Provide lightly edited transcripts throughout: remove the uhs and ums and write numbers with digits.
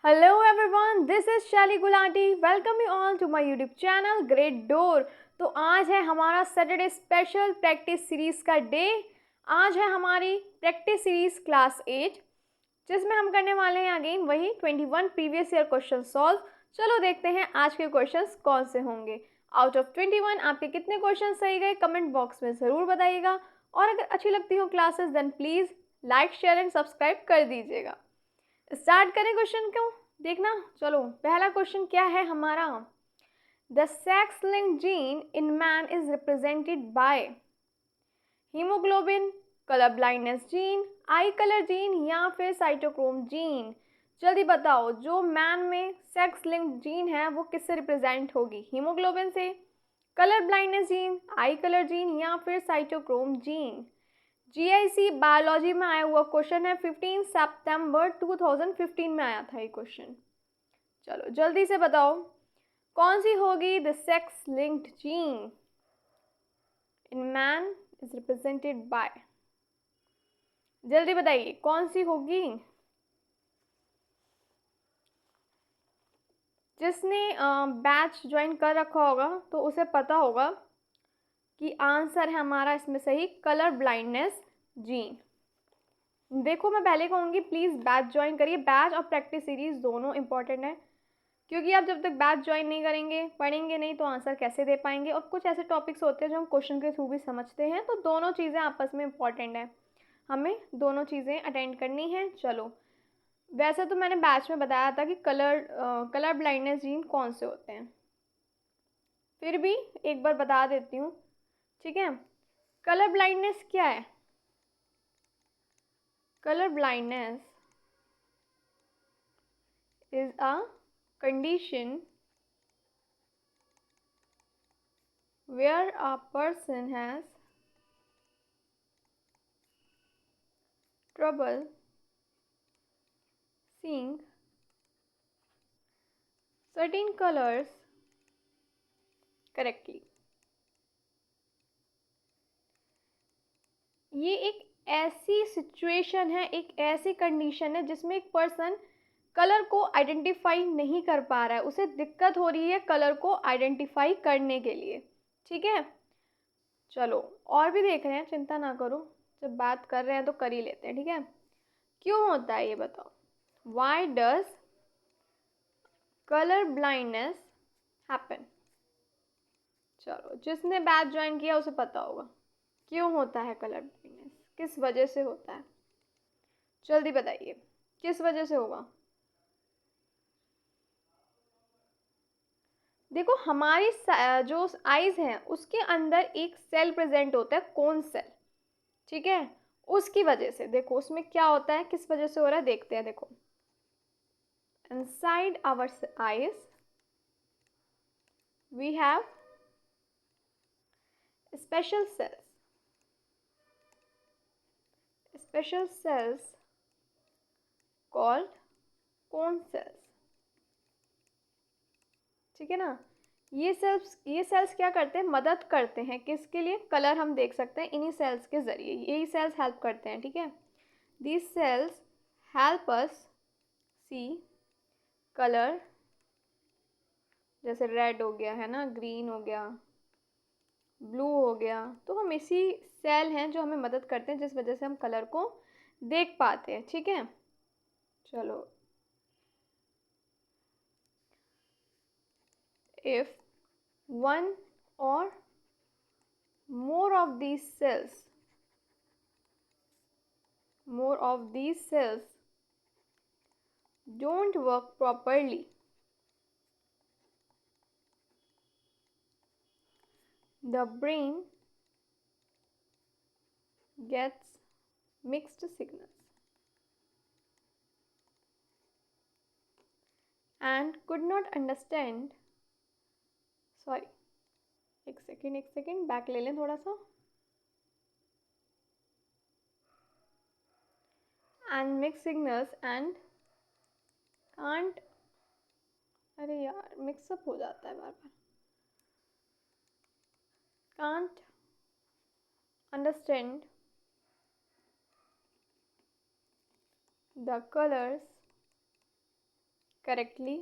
Hello everyone, this is Shelly Gulati. Welcome you all to my YouTube channel Great Door. तो आज है हमारा Saturday special practice series का day. आज है हमारी प्रैक्टिस सीरीज़ क्लास 8 जिसमें हम करने वाले हैं अगेन वही 21 प्रीवियस ईयर क्वेश्चन सॉल्व। चलो देखते हैं आज के क्वेश्चंस कौन से होंगे। आउट ऑफ 21 आपके कितने क्वेश्चन सही गए कमेंट बॉक्स में ज़रूर बताइएगा। और अगर अच्छी लगती हो classes then please like share and subscribe कर दीजिएगा। स्टार्ट करें क्वेश्चन को देखना। चलो पहला क्वेश्चन क्या है हमारा। The sex linked gene in man is represented by haemoglobin, colour blindness gene, I colour gene या फिर साइटोक्रोम जीन। जल्दी बताओ जो मैन में सेक्स लिंक्ड जीन है वो किससे रिप्रेजेंट होगी, हीमोग्लोबिन से, कलर ब्लाइंडनेस जीन, आई कलर जीन या फिर साइटोक्रोम जीन। जीआईसी बायोलॉजी में आया हुआ क्वेश्चन है, 15 सितंबर 2015 में आया था ये क्वेश्चन। चलो जल्दी से बताओ कौन सी होगी the sex linked gene in man is represented by. जल्दी बताइए कौन सी होगी। जिसने बैच ज्वाइन कर रखा होगा तो उसे पता होगा कि आंसर है हमारा इसमें सही कलर ब्लाइंडनेस जीन। देखो मैं पहले कहूँगी प्लीज़ बैच ज्वाइन करिए। बैच और प्रैक्टिस सीरीज़ दोनों इंपॉर्टेंट है क्योंकि आप जब तक बैच ज्वाइन नहीं करेंगे पढ़ेंगे नहीं तो आंसर कैसे दे पाएंगे। और कुछ ऐसे टॉपिक्स होते हैं जो हम क्वेश्चन के थ्रू भी समझते हैं, तो दोनों चीज़ें आपस में इंपॉर्टेंट है, हमें दोनों चीज़ें अटेंड करनी है। चलो वैसे तो मैंने बैच में बताया था कि कलर ब्लाइंडनेस जीन कौन से होते हैं, फिर भी एक बार बता देती हूँ, ठीक है। कलर ब्लाइंडनेस क्या है। Colour blindness is a condition where a person has trouble seeing certain colors correctly। ये एक ऐसी सिचुएशन है, एक ऐसी कंडीशन है जिसमें एक पर्सन कलर को आइडेंटिफाई नहीं कर पा रहा है, उसे दिक्कत हो रही है कलर को आइडेंटिफाई करने के लिए, ठीक है। चलो और भी देख रहे हैं, चिंता ना करो, जब बात कर रहे हैं तो कर ही लेते हैं, ठीक है। क्यों होता है ये बताओ। Why does colour blindness happen. चलो जिसने बैच ज्वाइन किया उसे पता होगा क्यों होता है कलर ब्लाइंडनेस, किस वजह से होता है। जल्दी बताइए किस वजह से होगा। देखो हमारी जो आईज हैं उसके अंदर एक सेल प्रेजेंट होता है, कौन सेल, ठीक है। उसकी वजह से देखो उसमें क्या होता है, किस वजह से हो रहा है देखते हैं। देखो inside our eyes we have special cells, special cells called cone cells, ठीक है ना। ये सेल्स क्या करते हैं, मदद करते हैं किसके लिए, कलर हम देख सकते हैं इन्हीं सेल्स के ज़रिए, यही सेल्स हेल्प करते हैं, ठीक है। These cells help us see colour, जैसे रेड हो गया है ना, ग्रीन हो गया, ब्लू हो गया, तो हम इसी सेल हैं जो हमें मदद करते हैं जिस वजह से हम कलर को देख पाते हैं, ठीक है। चलो if one or more of these cells don't work properly, the brain gets mixed signals and could not understand, sorry एक सेकेंड बैक ले लें थोड़ा सा, and mixed signals and can't, अरे यार मिक्सअप हो जाता है बार बार, can't understand the colors correctly.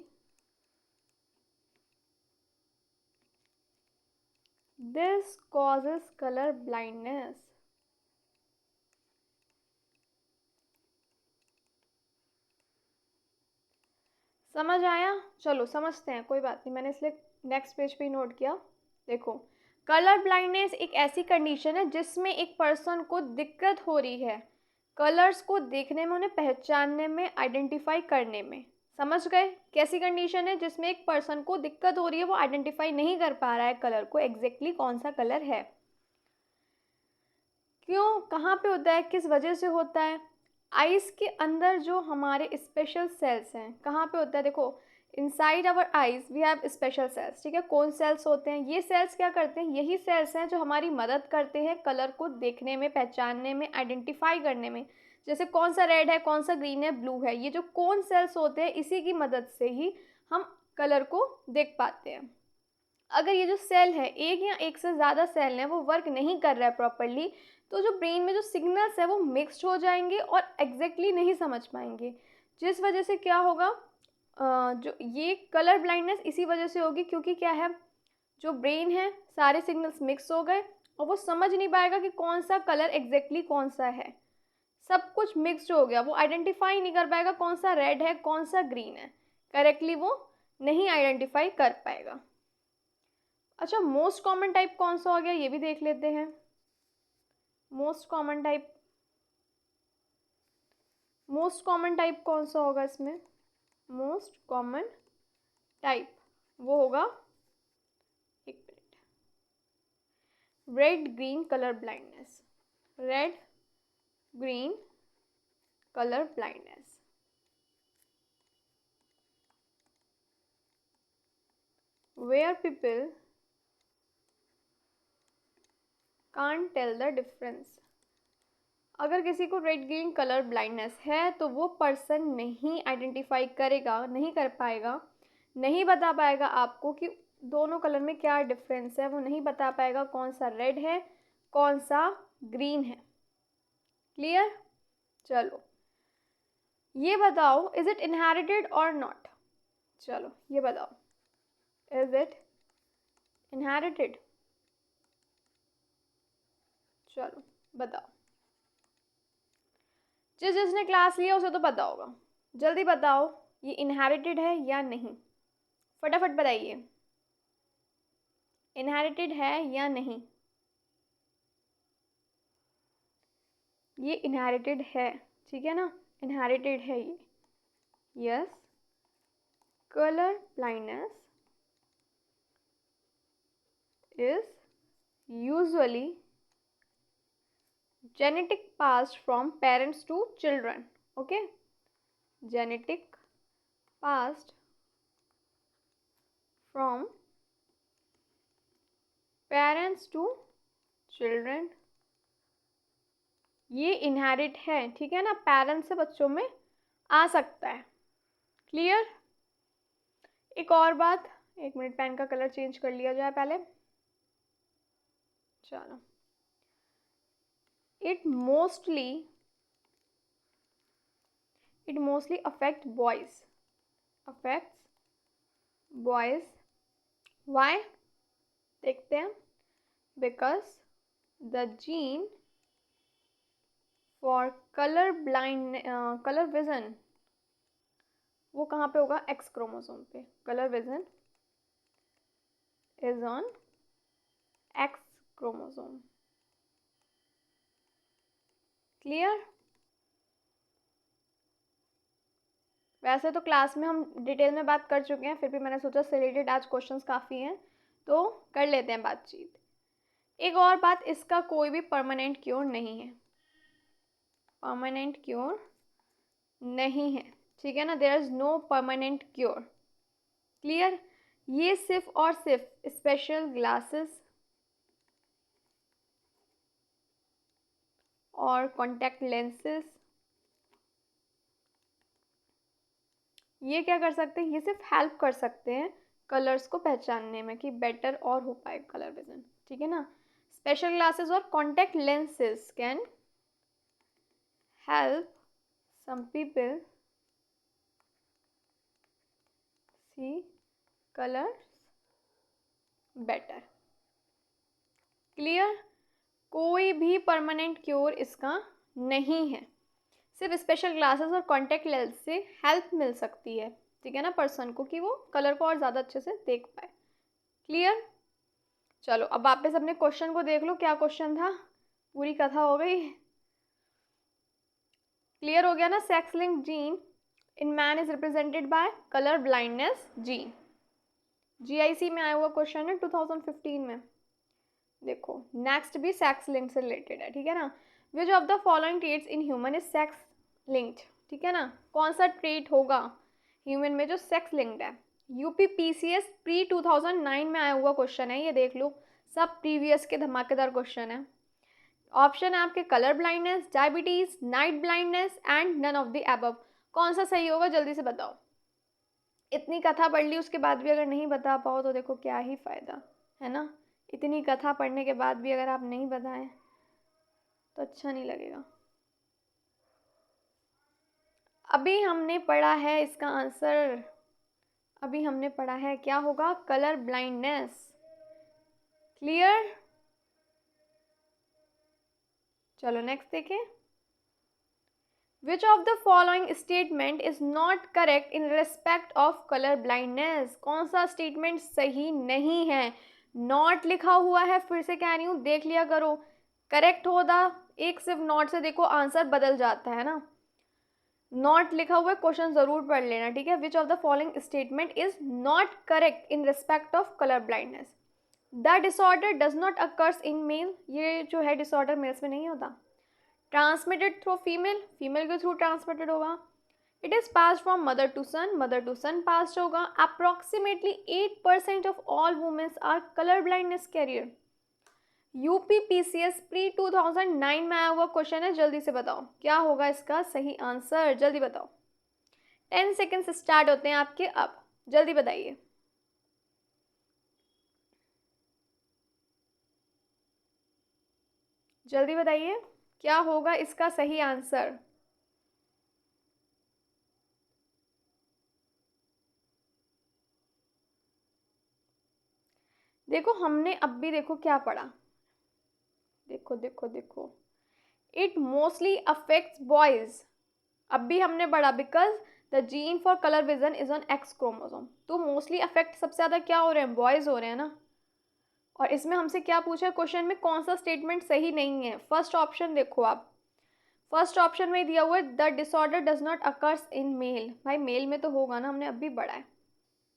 This causes color blindness. समझ आया? चलो समझते हैं, कोई बात नहीं, मैंने इसलिए नेक्स्ट पेज पे ही नोट किया। देखो, कलर ब्लाइंडनेस एक ऐसी कंडीशन है जिसमें एक पर्सन को दिक्कत हो रही है कलर्स को देखने में, उन्हें पहचानने में, आइडेंटिफाई करने में। समझ गए? कैसी कंडीशन है जिसमें एक पर्सन को दिक्कत हो रही है, वो आइडेंटिफाई नहीं कर पा रहा है कलर को, एग्जैक्टली कौन सा कलर है। क्यों, कहाँ पे होता है, किस वजह से होता है? आइज़ के अंदर जो हमारे स्पेशल सेल्स हैं, कहाँ पे होता है? देखो, inside our eyes we have special cells, ठीक है। कौन सेल्स होते हैं ये? सेल्स क्या करते हैं? यही सेल्स हैं जो हमारी मदद करते हैं कलर को देखने में, पहचानने में, आइडेंटिफाई करने में। जैसे कौन सा रेड है, कौन सा ग्रीन है, ब्लू है, ये जो कौन सेल्स होते हैं, इसी की मदद से ही हम कलर को देख पाते हैं। अगर ये जो सेल है, एक या एक से ज़्यादा सेल हैं, वो वर्क नहीं कर रहा है प्रॉपरली, तो जो ब्रेन में जो सिग्नल्स है वो मिक्स्ड हो जाएंगे और एग्जैक्टली नहीं समझ पाएंगे, जिस वजह से क्या होगा, जो ये कलर ब्लाइंडनेस इसी वजह से होगी, क्योंकि क्या है, जो ब्रेन है सारे सिग्नल्स मिक्स हो गए और वो समझ नहीं पाएगा कि कौन सा कलर एग्जैक्टली कौन सा है। सब कुछ मिक्स्ड हो गया, वो आइडेंटिफाई नहीं कर पाएगा कौन सा रेड है, कौन सा ग्रीन है, करेक्टली वो नहीं आइडेंटिफाई कर पाएगा। अच्छा, मोस्ट कॉमन टाइप कौन सा हो गया, ये भी देख लेते हैं। मोस्ट कॉमन टाइप कौन सा होगा इसमें? मोस्ट कॉमन टाइप वो होगा, एक minute, red green colour blindness. Red green colour blindness, where people can't tell the difference। अगर किसी को रेड ग्रीन कलर ब्लाइंडनेस है तो वो पर्सन नहीं आइडेंटिफाई करेगा, नहीं कर पाएगा, नहीं बता पाएगा आपको कि दोनों कलर में क्या डिफरेंस है, वो नहीं बता पाएगा कौन सा रेड है, कौन सा ग्रीन है। क्लियर? चलो ये बताओ, इज इट इनहेरिटेड और नॉट? चलो ये बताओ, इज इट इनहेरिटेड? चलो बताओ, जिसने क्लास लिया उसे तो पता होगा, जल्दी बताओ ये इनहेरिटेड है या नहीं, फटाफट बताइए, इनहेरिटेड है या नहीं? ये इनहेरिटेड है, ठीक है ना, इनहेरिटेड है ये। Yes, colour blindness is usually genetic passed from parents to children, okay, genetic passed from parents to children, ये इनहेरिट है, ठीक है ना, पेरेंट्स से बच्चों में आ सकता है। क्लियर? एक और बात, एक मिनट, पेन का कलर चेंज कर लिया जाए पहले। चलो, it mostly affects boys, why? देखते हैं, because the gene for color vision वो कहाँ पे होगा? एक्स क्रोमोसोम पे। Colour vision is on x chromosome. Clear? वैसे तो क्लास में हम डिटेल में बात कर चुके हैं, फिर भी मैंने सोचा से रिलेटेड आज क्वेश्चंस काफ़ी हैं तो कर लेते हैं बातचीत। एक और बात, इसका कोई भी परमानेंट क्योर नहीं है, परमानेंट क्योर नहीं है, ठीक है ना, there is no permanent cure. Clear? ये सिर्फ और सिर्फ स्पेशल ग्लासेस और कॉन्टैक्ट लेंसेज, ये क्या कर सकते हैं, ये सिर्फ हेल्प कर सकते हैं कलर्स को पहचानने में कि बेटर और हो पाए कलर विजन, ठीक है ना। स्पेशल ग्लासेस और contact lenses can help some people see colours better. Clear? कोई भी परमानेंट क्योर इसका नहीं है, सिर्फ स्पेशल ग्लासेस और कॉन्टेक्ट लेंस से हेल्प मिल सकती है, ठीक है ना, पर्सन को, कि वो कलर को और ज़्यादा अच्छे से देख पाए। क्लियर? चलो अब वापस अपने क्वेश्चन को देख लो, क्या क्वेश्चन था, पूरी कथा हो गई। क्लियर हो गया ना? Sex linked gene in man is represented by colour blindness gene. GIC में आया हुआ क्वेश्चन है 2015 में। देखो नेक्स्ट भी सेक्स लिंक से रिलेटेड है, ठीक है ना। Which of the following traits in human is sex linked, ठीक है ना, कौन सा ट्रेट होगा ह्यूमन में जो सेक्स लिंक्ड है। यूपीपीसीएस प्री 2009 में आया हुआ क्वेश्चन है, ये देख लो, सब प्रीवियस के धमाकेदार क्वेश्चन है। ऑप्शन है आपके colour blindness, diabetes, night blindness and none of the above. कौन सा सही होगा जल्दी से बताओ। इतनी कथा पढ़ ली उसके बाद भी अगर नहीं बता पाओ तो देखो क्या ही फायदा, है ना। इतनी कथा पढ़ने के बाद भी अगर आप नहीं बताएं तो अच्छा नहीं लगेगा। अभी हमने पढ़ा है इसका आंसर, अभी हमने पढ़ा है क्या होगा, कलर ब्लाइंडनेस। क्लियर? चलो नेक्स्ट देखें। Which of the following statement is not correct in respect of color blindness? कौन सा स्टेटमेंट सही नहीं है। नॉट लिखा हुआ है, फिर से कह रही हूँ, देख लिया करो। करेक्ट होगा, एक सिर्फ नॉट से देखो आंसर बदल जाता है ना। नॉट लिखा हुआ है, क्वेश्चन जरूर पढ़ लेना, ठीक है। Which of the following statement is not correct in respect of colour blindness. The disorder does not occurs in male, ये जो है डिसऑर्डर मेल्स में नहीं होता। ट्रांसमिटेड थ्रू फीमेल, फीमेल के थ्रू ट्रांसमिटेड होगा। It is pass from mother to son pass होगा। Approximately 8% of all womens are colour blindness carrier. UPPCS pre 2009 में आया हुआ क्वेश्चन है, जल्दी से बताओ क्या होगा इसका सही आंसर, जल्दी बताओ। 10 सेकेंड्स स्टार्ट होते हैं आपके अब, जल्दी बताइए। जल्दी बताइए क्या होगा इसका सही आंसर। देखो हमने अब भी देखो क्या पढ़ा, देखो देखो देखो, इट मोस्टली अफेक्ट्स बॉयज। अब भी हमने पढ़ा because the gene for colour vision is on x chromosome. तो मोस्टली अफेक्ट सबसे ज़्यादा क्या हो रहे हैं, बॉयज हो रहे हैं ना। और इसमें हमसे क्या पूछा है क्वेश्चन में, कौन सा स्टेटमेंट सही नहीं है। फर्स्ट ऑप्शन देखो आप, फर्स्ट ऑप्शन में दिया हुआ है the disorder does not occurs in male. भाई मेल में तो होगा ना, हमने अभी पढ़ा है,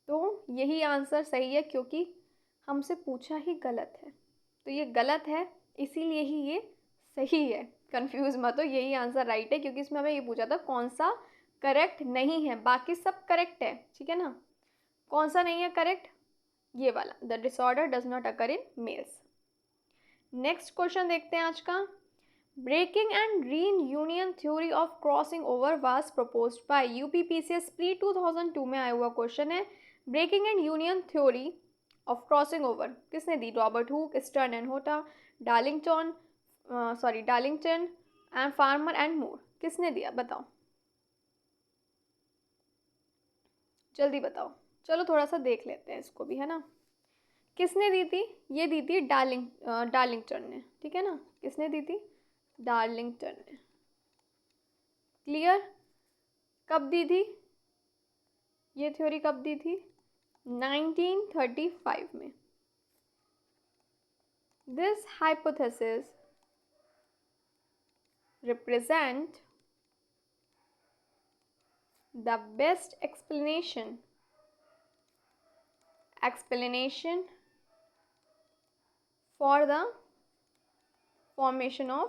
तो यही आंसर सही है, क्योंकि हमसे पूछा ही गलत है, तो ये गलत है इसीलिए ही ये सही है। कंफ्यूज मत हो, यही आंसर राइट है, क्योंकि इसमें हमें ये पूछा था कौन सा करेक्ट नहीं है, बाकी सब करेक्ट है, ठीक है ना। कौन सा नहीं है करेक्ट, ये वाला, the disorder does not occur in males. Next question देखते हैं आज का। Breaking and reunion theory of crossing over was proposed by UPPCS pre 2002 में आया हुआ क्वेश्चन है। Breaking and union theory of crossing over किसने दी, Robert Hooke, Stern and Hotta, Darlington and Farmer and Moore, किसने दिया बताओ, जल्दी बताओ। चलो थोड़ा सा देख लेते हैं इसको भी, है ना। किसने दी थी, ये दी थी डार्लिंगटन ने, ठीक है ना। किसने दी थी, डार्लिंगटन ने। क्लियर? कब दी थी ये थ्योरी, कब दी थी, 1935 में। This hypothesis represent the best explanation for the formation of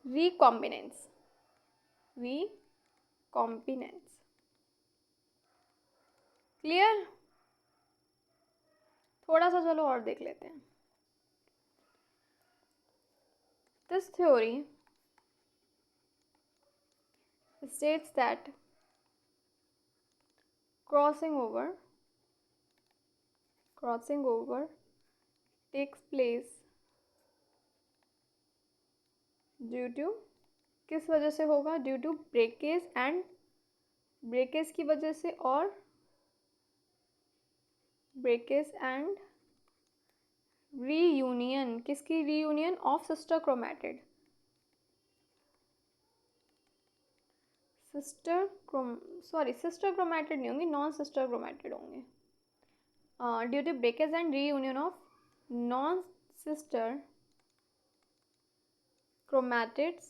recombinants। Clear? थोड़ा सा चलो और देख लेते हैं। This theory states that crossing over takes place due to, किस वजह से होगा, due to breakage and breakage की वजह से और ब्रेकेज एंड रीयूनियन, किसकी reunion? Of sister chromatid, sister chromatid नहीं होंगी, नॉन सिस्टर क्रोमैटिड होंगे। Due to breakage and reunion of non sister chromatids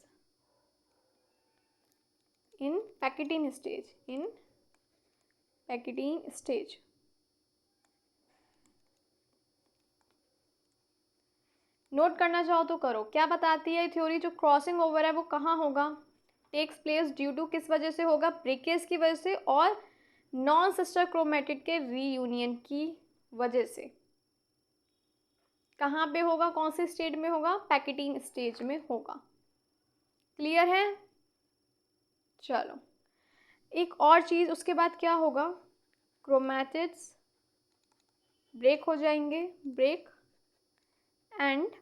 in Pachytene stage, note करना चाहो तो करो। क्या बताती है थ्योरी? जो क्रॉसिंग ओवर है वो कहाँ होगा? टेक्स प्लेस ड्यू टू, किस वजह से होगा? ब्रेकेज की वजह से और नॉन सिस्टर क्रोमेटिड के रीयूनियन की वजह से। कहाँ पे होगा? कौन से स्टेज में होगा? पैकेटीन स्टेज में होगा। क्लियर है? चलो, एक और चीज़ उसके बाद क्या होगा? क्रोमैटिड्स ब्रेक हो जाएंगे, ब्रेक एंड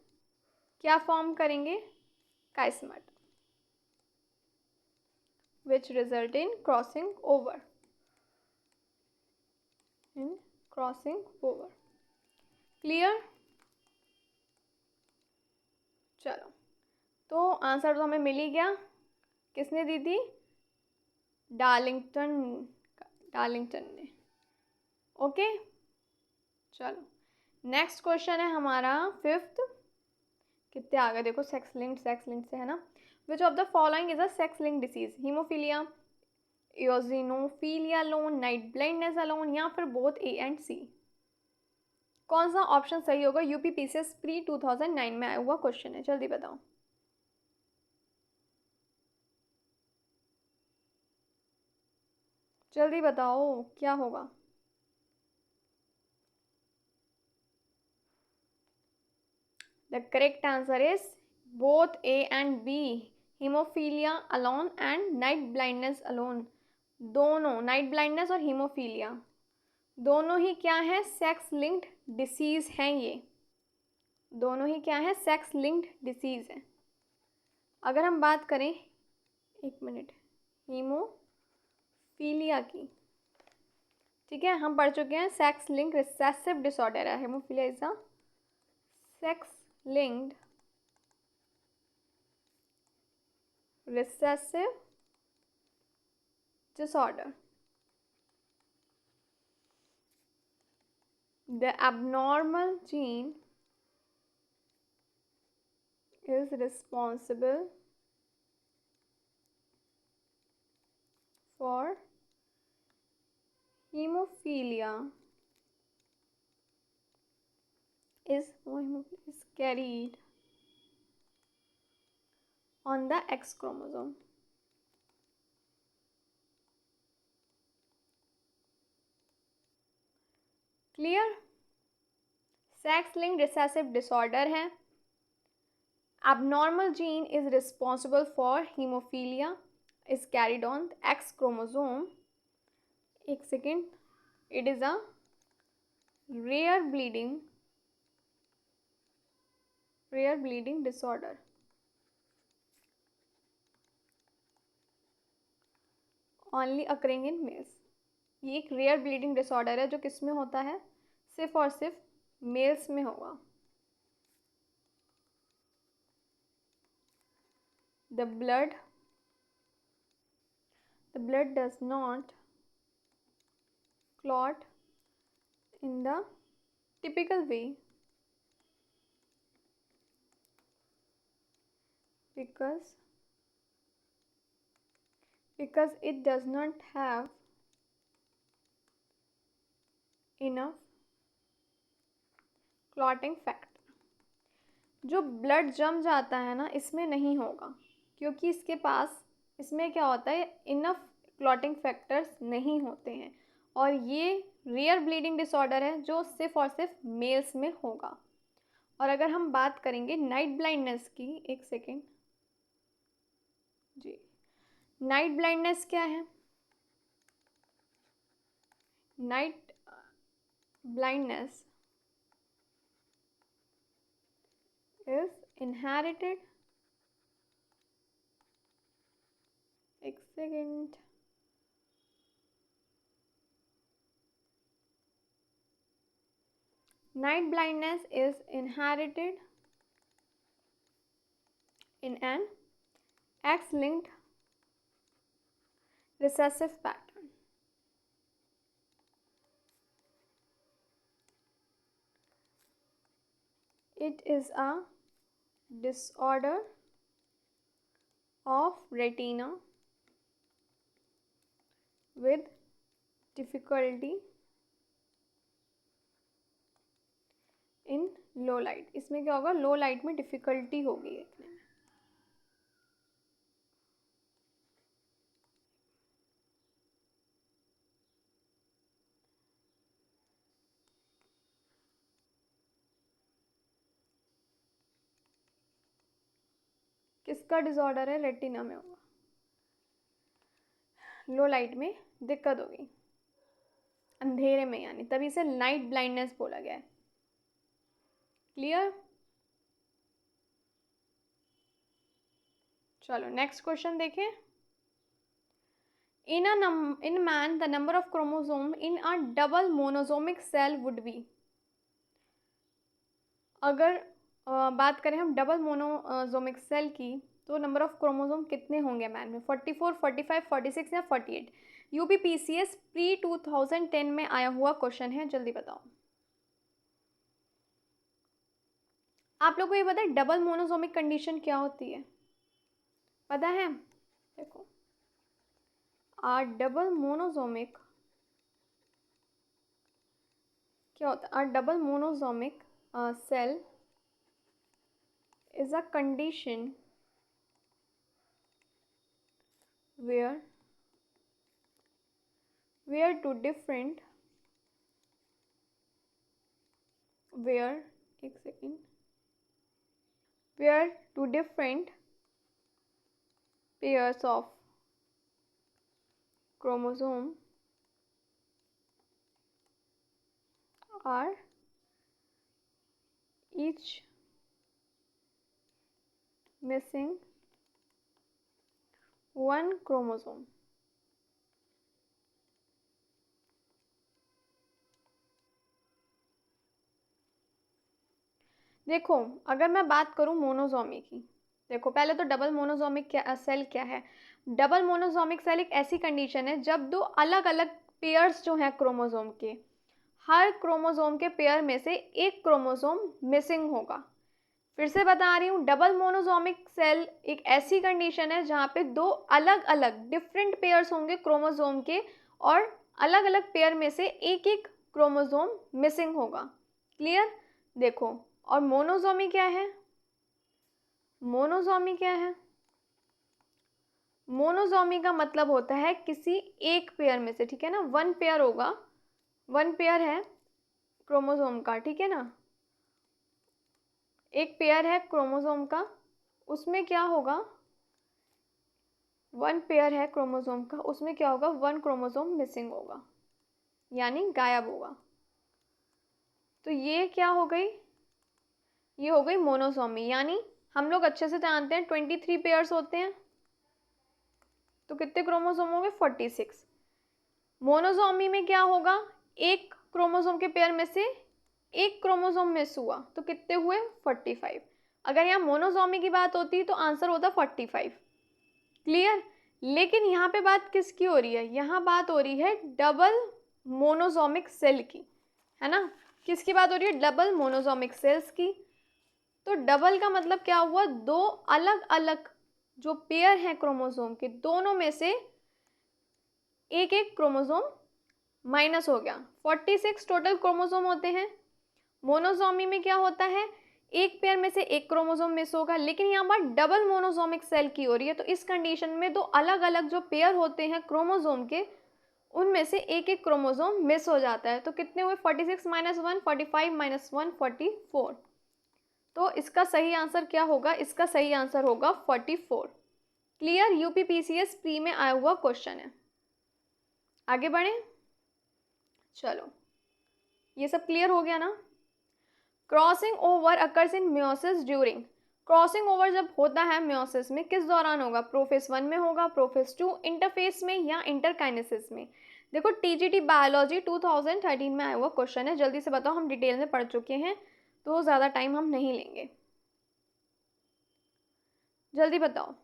क्या फॉर्म करेंगे? Chiasmata, which result in crossing over, clear? चलो, तो आंसर तो हमें मिल ही गया। किसने दी थी? डार्लिंगटन ने। ओके, चलो नेक्स्ट क्वेश्चन है हमारा 5th। कितने आ गए देखो, सेक्स लिंक्ड से है ना। Which of the following is a sex linked disease? Haemophilia, eosinophilia alone, night blindness alone, या फिर बोथ ए एंड सी? कौन सा ऑप्शन सही होगा? यूपीपीसीएस प्री 2009 में आया हुआ क्वेश्चन है, जल्दी बताओ। जल्दी बताओ क्या होगा? The correct answer is both A and B, haemophilia alone and night blindness alone. दोनों, नाइट ब्लाइंडनेस और हीमोफीलिया, दोनों ही क्या है? सेक्स लिंक्ड डिसीज हैं। ये दोनों ही क्या है? सेक्स लिंक्ड डिसीज है। अगर हम बात करें, एक मिनट, हीमोफीलिया की, ठीक है, हम पढ़ चुके हैं सेक्स लिंक्ड रिसेसिव डिसऑर्डर है। Haemophilia is a sex linked recessive disorder. The abnormal gene is responsible for hemophilia is carried on the X chromosome. Clear? Sex linked recessive disorder है। abnormal gene is responsible for hemophilia is carried on the X chromosome. एक second, it is a rare bleeding disorder. Only occurring in males. ये एक rare bleeding disorder है जो किस में होता है? सिर्फ और सिर्फ मेल्स में होगा। The blood does not clot in the typical way because it does not have enough clotting factor. जो ब्लड जम जाता है ना, इसमें नहीं होगा, क्योंकि इसके पास, इसमें क्या होता है? इनफ क्लॉटिंग फैक्टर्स नहीं होते हैं, और ये रेयर ब्लीडिंग डिसऑर्डर है जो सिर्फ और सिर्फ मेल्स में होगा। और अगर हम बात करेंगे नाइट ब्लाइंडनेस की, एक सेकेंड जी, नाइट ब्लाइंडनेस क्या है? नाइट ब्लाइंडनेस is inherited, एक second, Night blindness is inherited in an X-linked recessive pattern. It is a disorder of retina with difficulty in low light. इसमें क्या होगा, लो लाइट में difficulty होगी देखने में. किसका डिसऑर्डर है, रेटिना में होगा, लो लाइट में दिक्कत होगी, अंधेरे में, यानी तभी इसे नाइट ब्लाइंडनेस बोला गया है. क्लियर. चलो नेक्स्ट क्वेश्चन देखें. in man the number of chromosome in a double monosomic cell would be. अगर बात करें हम डबल मोनोजोमिक सेल की तो नंबर ऑफ क्रोमोसोम कितने होंगे मैन में, 44, 45, 46 या 48. यूपीपीसीएस प्री 2010 में आया हुआ क्वेश्चन है, जल्दी बताओ. आप लोग को ये पता है डबल मोनोजोमिक कंडीशन क्या होती है, पता है? देखो, आ डबल मोनोजोमिक क्या होता है, आ double मोनोजोमिक cell is a condition where two different pairs of chromosome are each missing one chromosome. देखो, अगर मैं बात करूं मोनोजोमी की, देखो पहले तो डबल मोनोजोमिक सेल क्या है. डबल मोनोजोमिक सेल एक ऐसी कंडीशन है जब दो अलग अलग पेयर्स जो हैं क्रोमोसोम के, हर क्रोमोसोम के पेयर में से एक क्रोमोसोम मिसिंग होगा. फिर से बता रही हूँ, डबल मोनोजोमिक सेल एक ऐसी कंडीशन है जहाँ पे दो अलग अलग डिफरेंट पेयर्स होंगे क्रोमोसोम के और अलग अलग पेयर में से एक एक क्रोमोसोम मिसिंग होगा. क्लियर. देखो, और मोनोजोमी क्या है, मोनोजोमी क्या है, मोनोजोमी का मतलब होता है किसी एक पेयर में से, ठीक है ना, वन पेयर होगा, वन पेयर है क्रोमोसोम का, ठीक है ना, एक पेयर है क्रोमोसोम का, उसमें क्या होगा, वन पेयर है क्रोमोसोम का, उसमें क्या होगा, वन क्रोमोसोम मिसिंग होगा, यानी गायब होगा. तो ये क्या हो गई, ये हो गई मोनोसोमी. यानी हम लोग अच्छे से जानते हैं 23 पेयर्स होते हैं, तो कितने क्रोमोसोम होंगे, 46. मोनोसोमी में क्या होगा, एक क्रोमोसोम के पेयर में से एक क्रोमोसोम मिस हुआ तो कितने हुए, 45. अगर यहाँ मोनोसोमी की बात होती तो आंसर होता 45. क्लियर. लेकिन यहाँ पे बात किसकी हो रही है, यहाँ बात हो रही है डबल मोनोसोमिक सेल की, है ना. किसकी बात हो रही है, डबल मोनोसोमिक सेल्स की. तो डबल का मतलब क्या हुआ, दो अलग अलग जो पेयर हैं क्रोमोसोम के, दोनों में से एक एक क्रोमोसोम माइनस हो गया. 46 टोटल क्रोमोसोम होते हैं. मोनोसोमी में क्या होता है, एक पेयर में से एक क्रोमोसोम मिस होगा, लेकिन यहाँ पर डबल मोनोसोमिक सेल की हो रही है, तो इस कंडीशन में दो अलग अलग जो पेयर होते हैं क्रोमोसोम के, उनमें से एक एक क्रोमोसोम मिस हो जाता है. तो कितने हुए, 46 माइनस 1 45 माइनस 1 44. तो इसका सही आंसर क्या होगा, इसका सही आंसर होगा 44. क्लियर. यूपीपीसीएस प्री में आया हुआ क्वेश्चन है. आगे बढ़े. चलो, ये सब क्लियर हो गया ना. क्रॉसिंग ओवर अकर्स इन म्योसिस ड्यूरिंग. क्रॉसिंग ओवर जब होता है म्योसिस में, किस दौरान होगा, प्रोफेस 1 में होगा, प्रोफेस 2, इंटरफेस में या इंटरकाइनेसिस में. देखो टीजीटी बायोलॉजी 2013 में आया हुआ क्वेश्चन है, जल्दी से बताओ, हम डिटेल में पढ़ चुके हैं तो ज़्यादा टाइम हम नहीं लेंगे, जल्दी बताओ।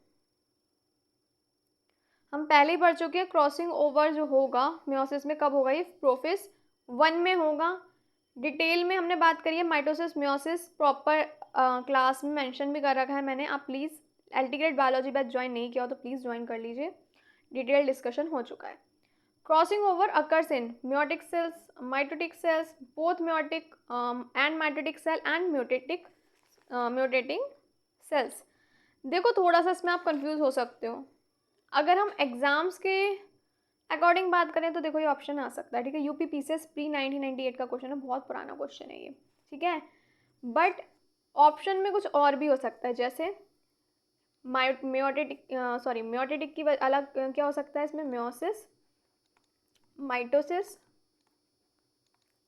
हम पहले ही पढ़ चुके हैं क्रॉसिंग ओवर जो होगा मियोसिस में कब होगा, ये प्रोफेज 1 में होगा। डिटेल में हमने बात करी है माइटोसिस मियोसिस, प्रॉपर क्लास में मेंशन भी कर रखा है मैंने, आप प्लीज़ एल्टीग्रेड बायोलॉजी बैच ज्वाइन नहीं किया हो तो प्लीज़ ज्वाइन कर लीजिए, डिटेल डिस्कशन हो चुका है। Crossing over occurs in meiotic cells, mitotic cells, both meiotic and mitotic cell and mutating cells. देखो थोड़ा सा इसमें आप कंफ्यूज हो सकते हो, अगर हम एग्जाम्स के अकॉर्डिंग बात करें तो देखो ये ऑप्शन आ सकता है, ठीक है, यूपी पीसीएस प्री 1998 का क्वेश्चन है, बहुत पुराना क्वेश्चन है ये, ठीक है, बट ऑप्शन में कुछ और भी हो सकता है, जैसे म्योटेटिक की अलग क्या हो सकता है इसमें, म्योसिस, माइटोसिस,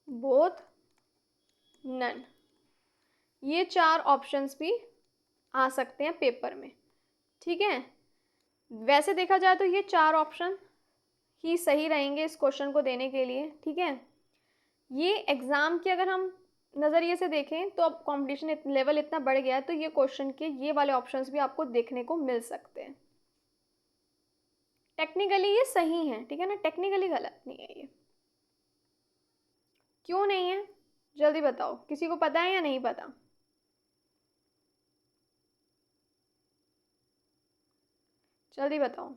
बोथ, नन, ये 4 ऑप्शंस भी आ सकते हैं पेपर में, ठीक है। वैसे देखा जाए तो ये 4 ऑप्शन ही सही रहेंगे इस क्वेश्चन को देने के लिए, ठीक है। ये एग्ज़ाम के अगर हम नज़रिए से देखें तो अब कंपटीशन लेवल इतना बढ़ गया है तो ये क्वेश्चन के ये वाले ऑप्शंस भी आपको देखने को मिल सकते हैं। टेक्निकली ये सही है, ठीक है ना, टेक्निकली गलत नहीं है ये। क्यों नहीं है जल्दी बताओ, किसी को पता है या नहीं पता? जल्दी बताओ,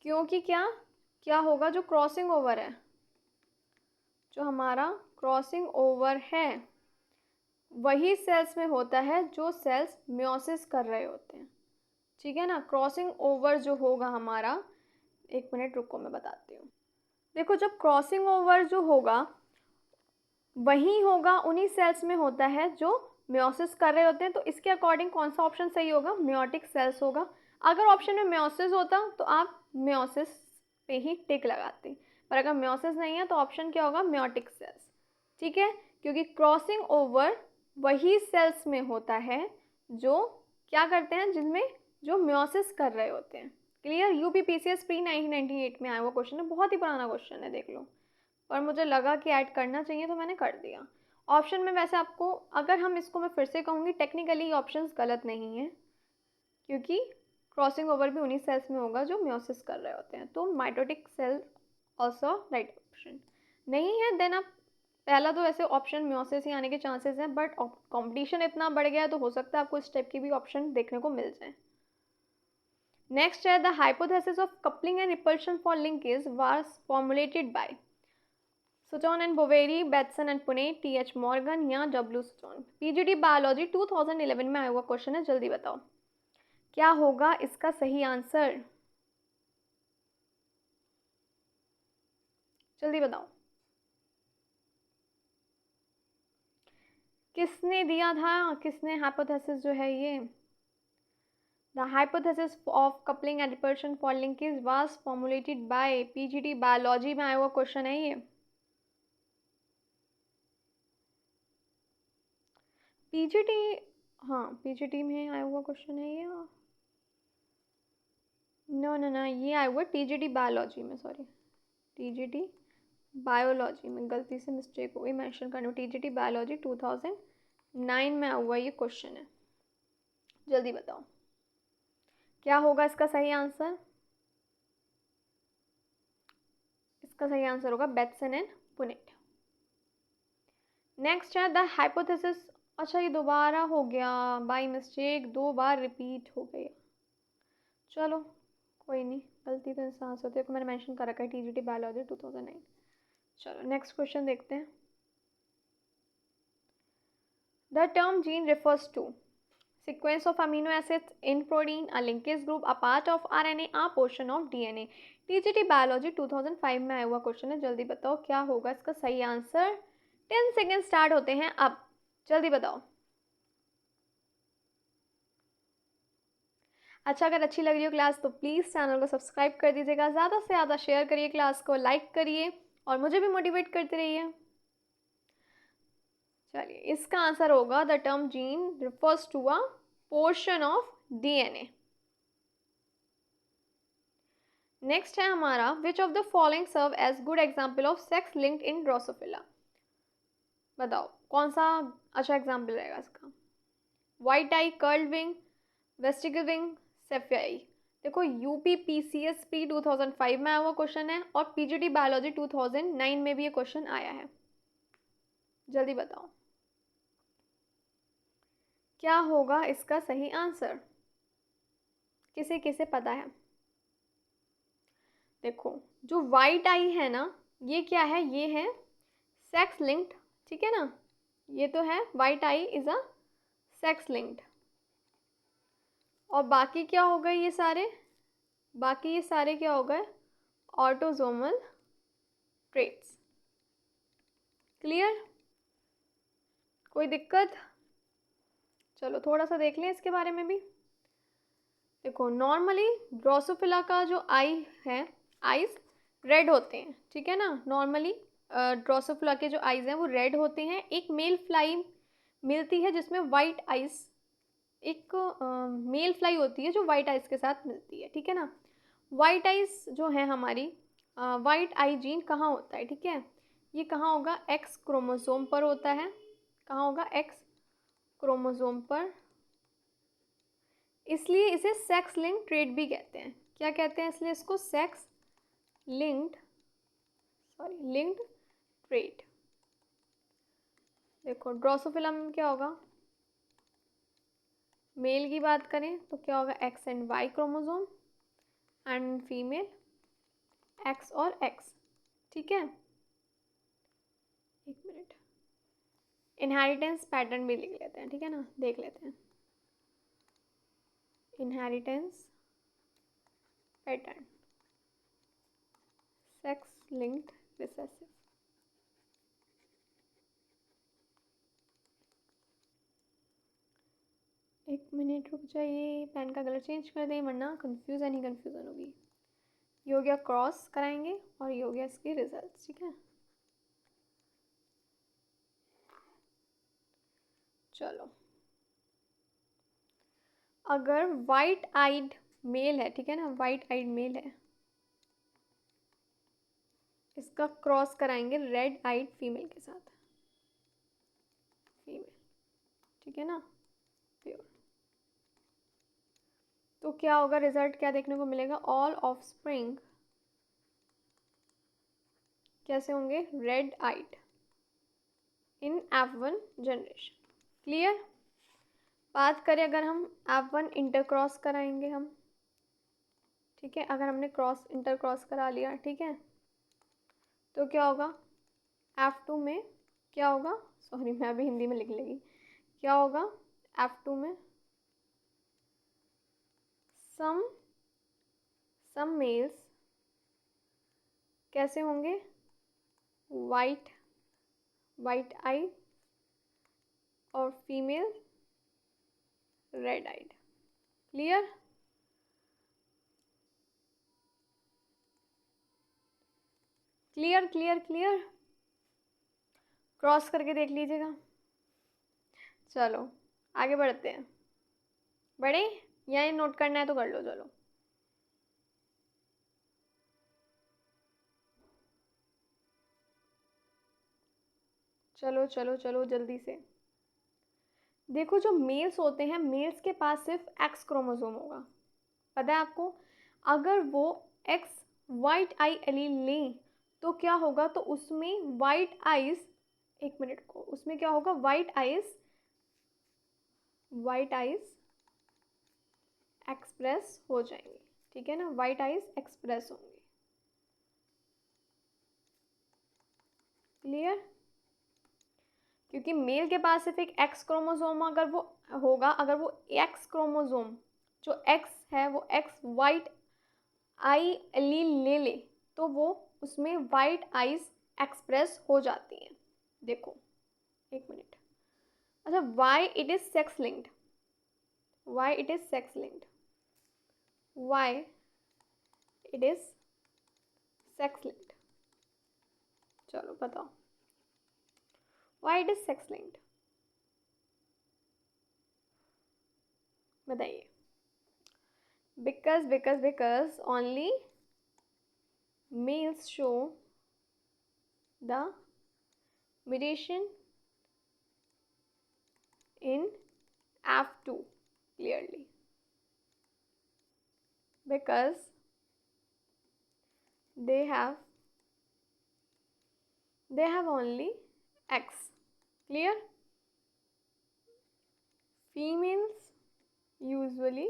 क्योंकि क्या क्या होगा, जो क्रॉसिंग ओवर है, जो हमारा क्रॉसिंग ओवर है वही सेल्स में होता है जो सेल्स मियोसिस कर रहे होते हैं, ठीक है ना। क्रॉसिंग ओवर जो होगा हमारा, एक मिनट रुको मैं बताती हूँ। देखो जब क्रॉसिंग ओवर जो होगा वही होगा उन्हीं सेल्स में होता है जो मियोसिस कर रहे होते हैं, तो इसके अकॉर्डिंग कौन सा ऑप्शन सही होगा, मियोटिक सेल्स होगा। अगर ऑप्शन में मियोसिस होता तो आप मियोसिस पे ही टिक लगाते, पर अगर मियोसिस नहीं है तो ऑप्शन क्या होगा, मियोटिक सेल्स, ठीक है, क्योंकि क्रॉसिंग ओवर वही सेल्स में होता है जो क्या करते हैं, जिनमें जो मियोसिस कर रहे होते हैं। क्लियर, यूपी पीसीएस प्री 1998 में आया हुआ क्वेश्चन है, बहुत ही पुराना क्वेश्चन है, देख लो, पर मुझे लगा कि ऐड करना चाहिए तो मैंने कर दिया ऑप्शन में। वैसे आपको अगर हम इसको मैं फिर से कहूँगी, टेक्निकली ये ऑप्शंस गलत नहीं है, क्योंकि क्रॉसिंग ओवर भी उन्हीं सेल्स में होगा जो मियोसिस कर रहे होते हैं, तो mitotic cell also right option नहीं है। देन आप पहला तो ऐसे ऑप्शन मियोसिस ही आने के चांसेस हैं, बट कंपटीशन इतना बढ़ गया है तो हो सकता है आपको इस टाइप की भी ऑप्शन देखने को मिल जाए। नेक्स्ट है, the hypothesis of coupling and repulsion for linkage was formulated by Sutton and Boveri, Bateson and Punnett, T H. Morgan या डब्ल्यू सुचॉन। पीजीटी बायोलॉजी 2011 में आया हुआ क्वेश्चन है, जल्दी बताओ क्या होगा इसका सही आंसर, जल्दी बताओ। किसने दिया था, किसने हाइपोथेसिस जो है ये, the hypothesis of coupling and repulsion for linkage was formulated bye, PGT biology में आया हुआ क्वेश्चन है ये। पीजीटी, हाँ पीजीटी में आया हुआ क्वेश्चन है ये, नो नो नो, ये आया हुआ टीजीटी बायोलॉजी में, सॉरी टीजीटी बायोलॉजी में गलती से मिस्टेक हो गई मेंशन करने में, टीजीटी बायोलॉजी 2009 में आया हुआ ये क्वेश्चन है, जल्दी बताओ क्या होगा इसका सही आंसर। इसका सही आंसर होगा बेटसन एंड पुनेट। नेक्स्ट है द हाइपोथेसिस, अच्छा ये दोबारा हो गया बाय मिस्टेक, 2 बार रिपीट हो गया, चलो कोई नहीं, गलती तो इंसान से होती है, मैंने मेंशन कर रखा है टीजीटी बायोलॉजी 2009। चलो नेक्स्ट क्वेश्चन देखते हैं। The term gene refers to sequence of amino acids in protein, a linkage group, a part of RNA, a portion of DNA। TGT biology 2005 में आया हुआ क्वेश्चन है, जल्दी बताओ क्या होगा इसका सही आंसर। 10 सेकेंड स्टार्ट होते हैं अब, जल्दी बताओ। अच्छा अगर अच्छी लग रही हो क्लास तो प्लीज़ चैनल को सब्सक्राइब कर दीजिएगा, ज़्यादा से ज़्यादा शेयर करिए क्लास को, लाइक करिए और मुझे भी मोटिवेट करते रहिए। चलिए इसका आंसर होगा the term gene refers to a portion of DNA. Next है हमारा which of the following serve as good example of sex linked in Drosophila. बताओ कौन सा अच्छा एग्जाम्पल रहेगा इसका। White eye, curled wing, vestigial wing, sepia. देखो UP PCS pre 2005 में आया हुआ क्वेश्चन है और पीजीटी बायोलॉजी 2009 में भी ये क्वेश्चन आया है। जल्दी बताओ क्या होगा इसका सही आंसर, किसे किसे पता है। देखो जो वाइट आई है ना, ये क्या है, ये है सेक्स लिंक्ड, ठीक है ना, ये तो है white I is a sex linked. और बाकी क्या हो गए ये सारे, बाकी ये सारे क्या हो गए, ऑटोसोमल ट्रेट्स। क्लियर, कोई दिक्कत। चलो थोड़ा सा देख लें इसके बारे में भी। देखो नॉर्मली ड्रोसोफिला का जो आई है, आईज रेड होते हैं, ठीक है ना। नॉर्मली ड्रोसोफिला के जो आईज हैं वो रेड होते हैं। एक मेल फ्लाई मिलती है जिसमें वाइट आइज, एक मेल फ्लाई होती है जो वाइट आइज के साथ मिलती है, ठीक है ना। वाइट आइज जो है हमारी, वाइट आई जीन कहाँ होता है, ठीक है, ये कहाँ होगा, एक्स क्रोमोसोम पर होता है। कहाँ होगा, एक्स क्रोमोसोम पर, इसलिए इसे सेक्स लिंक्ड ट्रेट भी कहते हैं। क्या कहते हैं इसलिए इसको, sex linked, sorry linked trait. देखो ड्रोसोफिला में क्या होगा, मेल की बात करें तो क्या होगा, X and Y chromosome, and female X और एक्स, ठीक है। एक मिनट, इनहेरिटेंस पैटर्न भी लिख लेते हैं, ठीक है ना, देख लेते हैं। Inheritance pattern, sex linked recessive. एक मिनट रुक जाइए, पेन का कलर चेंज कर दें वरना कन्फ्यूज़न ही कन्फ्यूज़न होगी। ये हो गया क्रॉस कराएंगे और ये हो गया इसके रिजल्ट, ठीक है। चलो अगर वाइट आइड मेल है, ठीक है ना, वाइट आइड मेल है, इसका क्रॉस कराएंगे रेड आइड फीमेल के साथ, फीमेल, ठीक है ना, प्योर। तो क्या होगा, रिजल्ट क्या देखने को मिलेगा, ऑल ऑफ स्प्रिंग कैसे होंगे, रेड आइड इन F1 जनरेशन। क्लियर। बात करें अगर हम F1 इंटरक्रॉस कराएंगे हम, ठीक है, अगर हमने क्रॉस इंटर क्रॉस करा लिया, ठीक है, तो क्या होगा, F2 में क्या होगा, सॉरी मैं अभी हिंदी में लिख लेगी, क्या होगा F2 में, सम मेल्स कैसे होंगे, वाइट आई और female red eyed. Clear. Clear clear clear, cross करके देख लीजिएगा। चलो आगे बढ़ते हैं, बढ़े या ये नोट करना है तो कर लो, चलो। चलो चलो चलो जल्दी से। देखो जो मेल्स होते हैं, मेल्स के पास सिर्फ एक्स क्रोमोसोम होगा, पता है आपको। अगर वो एक्स वाइट आई एलील लें तो क्या होगा, तो उसमें वाइट आइज, एक मिनट को, उसमें क्या होगा, वाइट आइज एक्सप्रेस हो जाएंगे, ठीक है ना, वाइट आइज एक्सप्रेस होंगे। क्लियर। क्योंकि मेल के पास सिर्फ एक एक्स क्रोमोसोम अगर वो होगा, अगर वो एक्स क्रोमोसोम जो एक्स है वो एक्स वाइट आई एलील ले ले तो वो उसमें वाइट आइज एक्सप्रेस हो जाती हैं। देखो एक मिनट, अच्छा why it is sex linked, why it is sex linked, why it is sex linked, चलो बताओ why it is sex linked, बताइए। Because because because only Males show the mutation in F2 clearly because they have only X. Clear? Females usually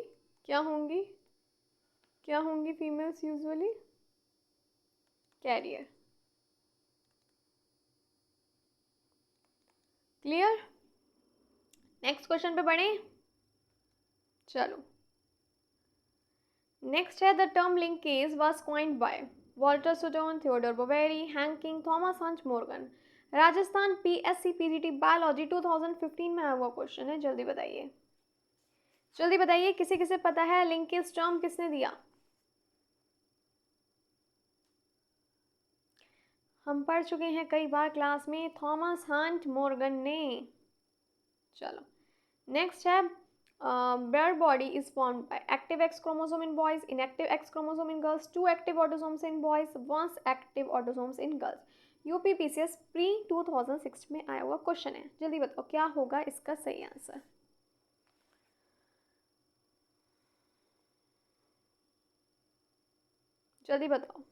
क्या होंगी females usually carrier. Clear? Next question पे बढ़े. चलो, next है the term linkage was coined by Walter Sutton, Theodore Boveri, Hankin, Thomas Hunt Morgan. Rajasthan PSC PGT biology 2015 में आया हुआ question है. जल्दी बताइए, जल्दी बताइए, किसे किसे पता है लिंकेज टर्म किसने दिया? हम पढ़ चुके हैं कई बार क्लास में, थॉमस हंट मॉर्गन ने. चलो, नेक्स्ट है Barr body is formed by active X chromosome in boys, inactive X chromosome in girls, 2 active autosomes in boys, 1 active autosomes in girls. UP PCS pre 2006 में आया हुआ question है. जल्दी बताओ क्या होगा इसका सही आंसर. जल्दी बताओ,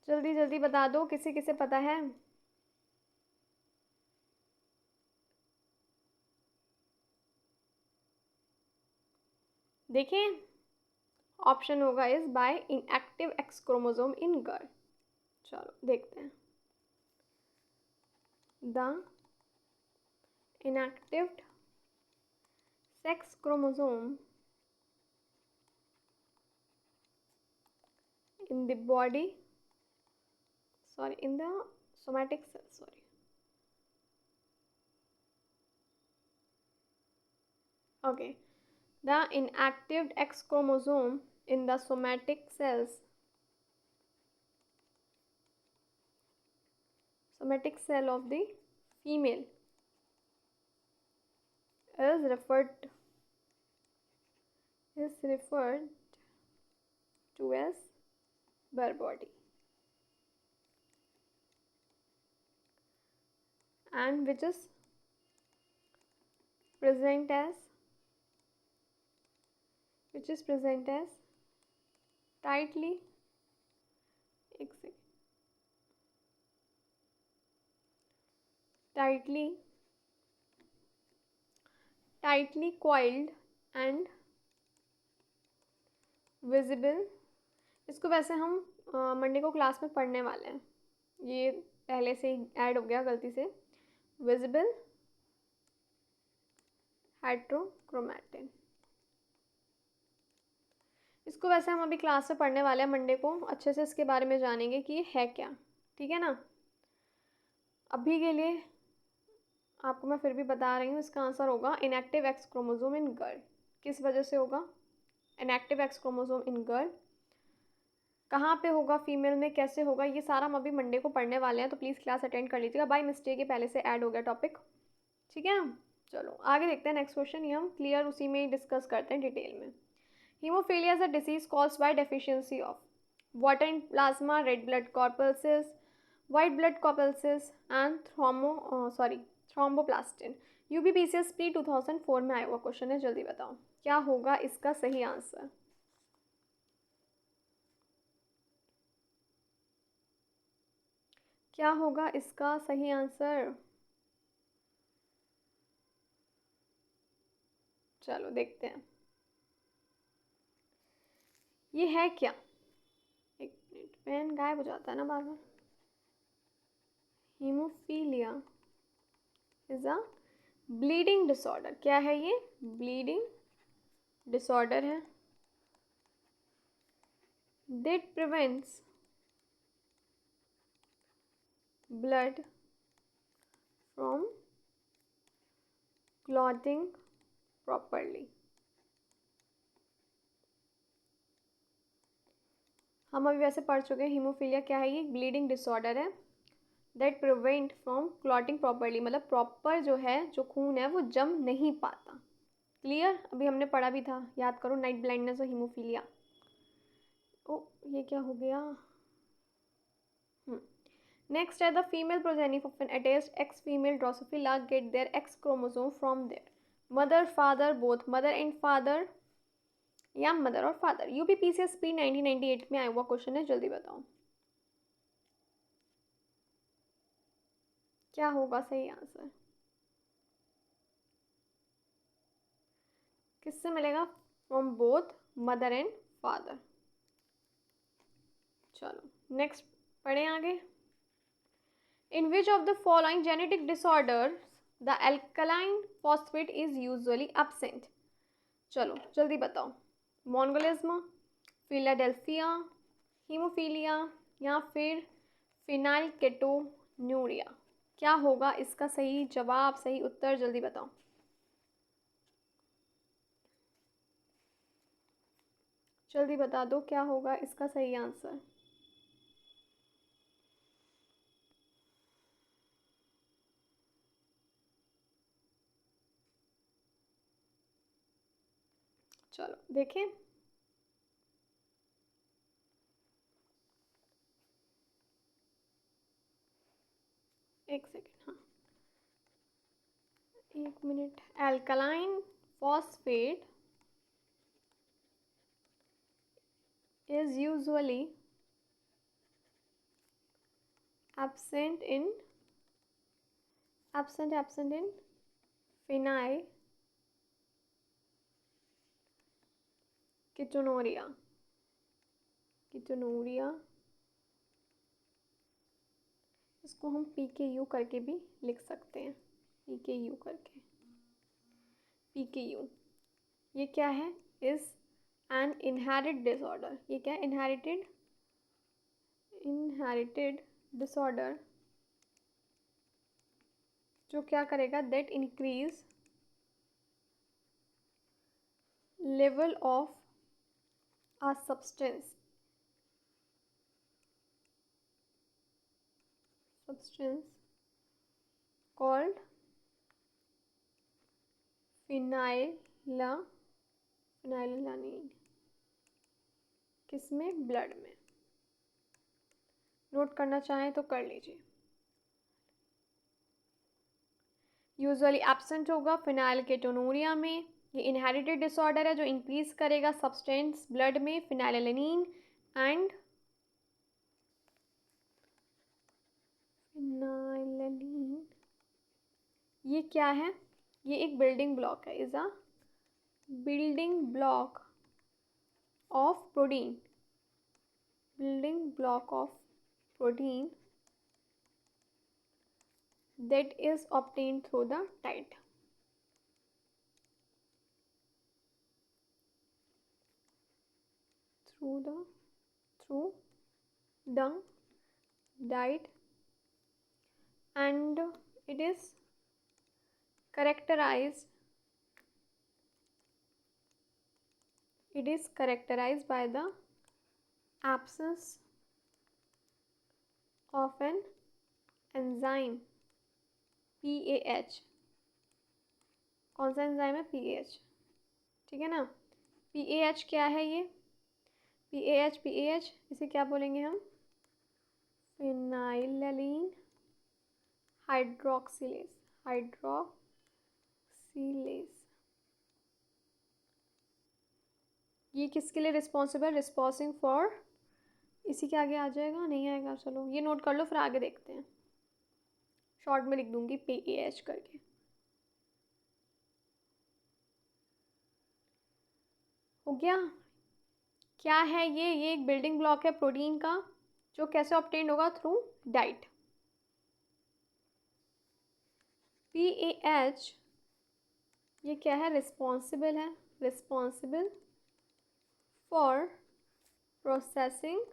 जल्दी जल्दी बता दो, किसे किसे पता है. देखें, ऑप्शन होगा is by inactive X chromosome in girl. चलो देखते हैं. The inactive sex chromosome in the body, sorry, in the somatic cell, sorry. Okay, the inactive X chromosome in the somatic cell of the female is referred to as bare body, and which is present as tightly coiled and visible. इसको वैसे हम Monday को class में पढ़ने वाले हैं, ये पहले से ही ऐड हो गया गलती से. विजिबल हेट्रोक्रोमैटिन, इसको वैसे हम अभी क्लास में पढ़ने वाले हैं मंडे को, अच्छे से इसके बारे में जानेंगे कि ये है क्या. ठीक है ना. अभी के लिए आपको मैं फिर भी बता रही हूँ, इसका आंसर होगा इनएक्टिव एक्स क्रोमोसोम इन गर्ल. किस वजह से होगा इनएक्टिव एक्स क्रोमोसोम इन गर्ल, कहाँ पे होगा फीमेल में, कैसे होगा, ये सारा हम अभी मंडे को पढ़ने वाले हैं. तो प्लीज़ क्लास अटेंड कर लीजिएगा. बाय मिस्टेक ये पहले से ऐड हो गया टॉपिक. ठीक है ना. चलो आगे देखते हैं. नेक्स्ट क्वेश्चन ये हम क्लियर उसी में ही डिस्कस करते हैं डिटेल में. Haemophilia is a disease caused by deficiency of water in plasma, red blood corpuscles, white blood corpuscles and thromboplastin. UP PCS pre 2004 में आया हुआ क्वेश्चन है. जल्दी बताओ क्या होगा इसका सही आंसर. क्या होगा इसका सही आंसर. चलो देखते हैं. ये है क्या, एक मिनट, पेन गायब हो जाता है ना बार बार. Haemophilia is a bleeding disorder. क्या है ये, ब्लीडिंग डिसऑर्डर है. That prevents blood from clotting properly. हम अभी वैसे पढ़ चुके हैं हीमोफीलिया क्या है. ये ब्लीडिंग डिसऑर्डर है that prevent from clotting properly, मतलब प्रॉपर जो है जो खून है वो जम नहीं पाता. क्लियर? अभी हमने पढ़ा भी था, याद करो, नाइट ब्लाइंडनेस और हीमोफीलिया। ओ ये क्या हो गया? नेक्स्ट है the female progeny of an attached X female Drosophila get their X chromosome from their mother father both mother and father या मदर और फादर। यूपीपीसीएस प्री 1998 में आया हुआ क्वेश्चन है, जल्दी बताओ क्या होगा सही आंसर। किससे मिलेगा? From both mother and father. चलो नेक्स्ट पढ़ें आगे। In which of the following genetic disorder the alkaline phosphate is usually absent. चलो जल्दी बताओ। मोनगोलिज्म, फिलाडेल्फिया, हीमोफीलिया या फिर फिनाइलकेटोन्यूरिया। क्या होगा इसका सही जवाब, सही उत्तर, जल्दी बताओ। जल्दी बता दो क्या होगा इसका सही आंसर। चलो देखें। एक सेकेंड, हाँ 1 minute. Alkaline phosphate is usually absent in phenyl ketonuria. इसको हम PKU करके भी लिख सकते हैं, PKU करके। PKU ये क्या है? Is an inherited disorder. ये क्या? इनहेरिटेड डिसऑर्डर जो क्या करेगा? That increase level of a substance called phenylalanine। किसमें? ब्लड में। नोट करना चाहें तो कर लीजिए। यूजुअली एब्सेंट होगा फिनाइलकेटोनूरिया में। ये इनहेरिटेड डिसऑर्डर है जो इंक्रीज करेगा सब्सटेंस ब्लड में, फिनाइललानीन एंड फिनाइललानीन। ये क्या है? ये एक बिल्डिंग ब्लॉक है, is a building block of protein. That is obtained through the diet। through the diet and it is characterized by the absence of an enzyme PAH। कौन सा enzyme है? PAH। ठीक है ना? PAH क्या है? ये PAH इसे क्या बोलेंगे हम? फिनाइललानीन हाइड्रोक्सिलेज। ये किसके लिए रिस्पॉन्सिबल फॉर, इसी के आगे आ जाएगा, नहीं आएगा? चलो ये नोट कर लो, फिर आगे देखते हैं। शॉर्ट में लिख दूंगी PAH करके। हो गया? क्या है ये एक बिल्डिंग ब्लॉक है प्रोटीन का जो कैसे ऑब्टेन होगा? Through diet. PAH ये क्या है? Responsible for processing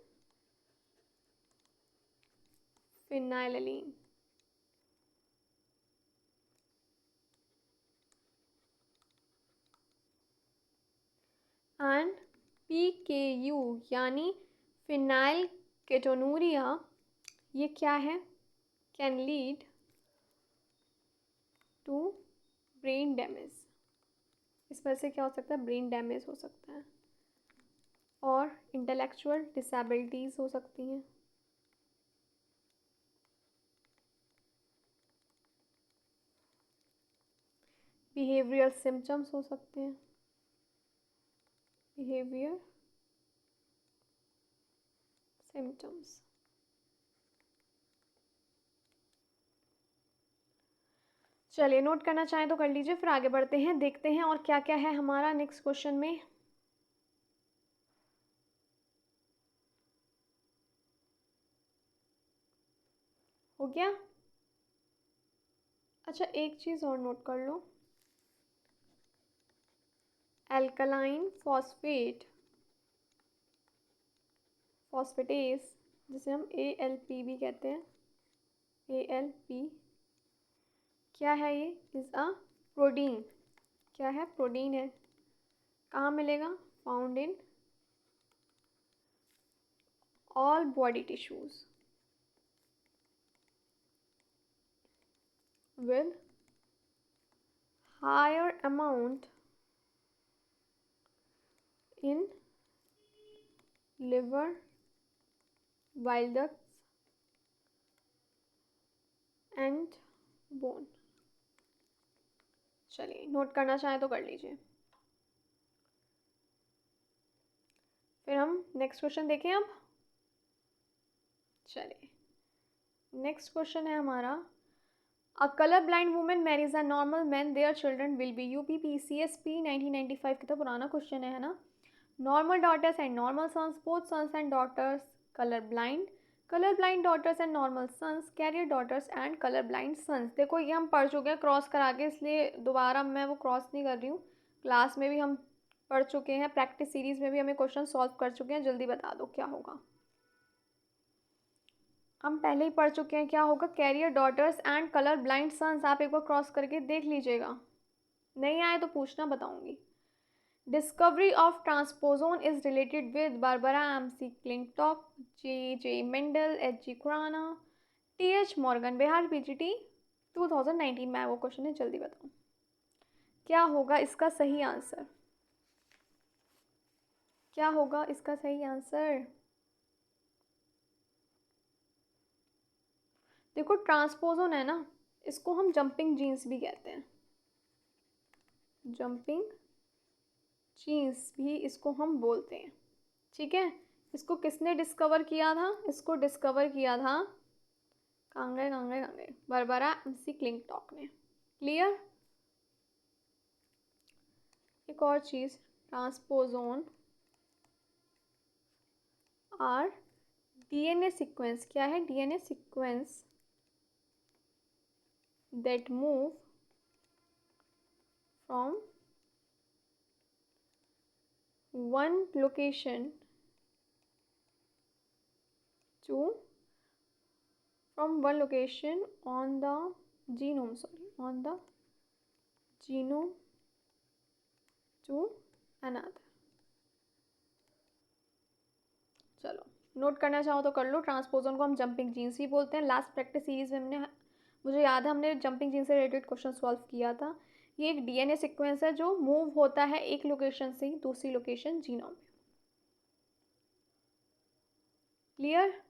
phenylalanine. And PKU यानी फिनाइलकेटोनूरिया ये क्या है? Can lead to brain damage. इस वजह से क्या हो सकता है, ब्रेन डैमेज हो सकता है और इंटेलेक्चुअल डिसेबिलिटीज़ हो सकती हैं। बिहेवियरल सिम्टम्स हो सकते हैं, बिहेवियर सिम्टम्स। चलिए, नोट करना चाहें तो कर लीजिए, फिर आगे बढ़ते हैं, देखते हैं और क्या क्या है हमारा नेक्स्ट क्वेश्चन में। हो गया? अच्छा, एक चीज़ और नोट कर लो, एल्कलाइन फॉस्फेट फॉस्फेटेस, जिसे हम ALP भी कहते हैं, ALP क्या है ये, इज़ अ प्रोटीन। क्या है, प्रोटीन है। कहाँ मिलेगा, found in all body tissues with higher amount in liver, bile ducts and bone। चलिए, नोट करना चाहें तो कर लीजिए, फिर हम नेक्स्ट क्वेश्चन देखें अब। चलिए, नेक्स्ट क्वेश्चन है हमारा, a colour blind women marries a normal man, their children will be UPPCSP 1995 कितना पुराना क्वेश्चन है ना। Normal daughters and normal sons, both sons and daughters colour blind daughters and normal sons, carrier daughters and colour blind sons. देखो ये हम पढ़ चुके हैं क्रॉस करा के, इसलिए दोबारा मैं वो क्रॉस नहीं कर रही हूँ। क्लास में भी हम पढ़ चुके हैं, प्रैक्टिस सीरीज़ में भी हमें क्वेश्चन सॉल्व कर चुके हैं। जल्दी बता दो क्या होगा, हम पहले ही पढ़ चुके हैं। क्या होगा, carrier daughters and colour blind sons. आप एक बार क्रॉस करके देख लीजिएगा, नहीं आए तो पूछना, बताऊंगी। Discovery of transposon is related with Barbara M.C. Clintock, J.J. Mendel, H.G. Khurana, T.H. Morgan, Bihar PGT 2019 में वो क्वेश्चन है। जल्दी बताओ क्या होगा इसका सही आंसर, क्या होगा इसका सही आंसर। देखो, ट्रांसपोजोन है ना, इसको हम जंपिंग जीन्स भी कहते हैं, जंपिंग जीन्स भी इसको हम बोलते हैं। ठीक है, इसको किसने डिस्कवर किया था, इसको डिस्कवर किया था कांगे बारबरा एमसी क्लिंटॉक ने। क्लियर। एक और चीज़, ट्रांसपोजोन आर DNA सीक्वेंस। क्या है, DNA sequence that move from one location to from one location on the genome, on the genome to another। चलो, नोट करना चाहो तो कर लो। ट्रांसपोजन को हम जंपिंग जीन्स भी बोलते हैं। लास्ट प्रैक्टिस सीरीज में हमने, मुझे याद है, हमने जंपिंग जीन्स से रिलेटेड क्वेश्चन सॉल्व किया था। ये एक DNA सीक्वेंस है जो मूव होता है एक लोकेशन से दूसरी लोकेशन जीनोम में। क्लियर।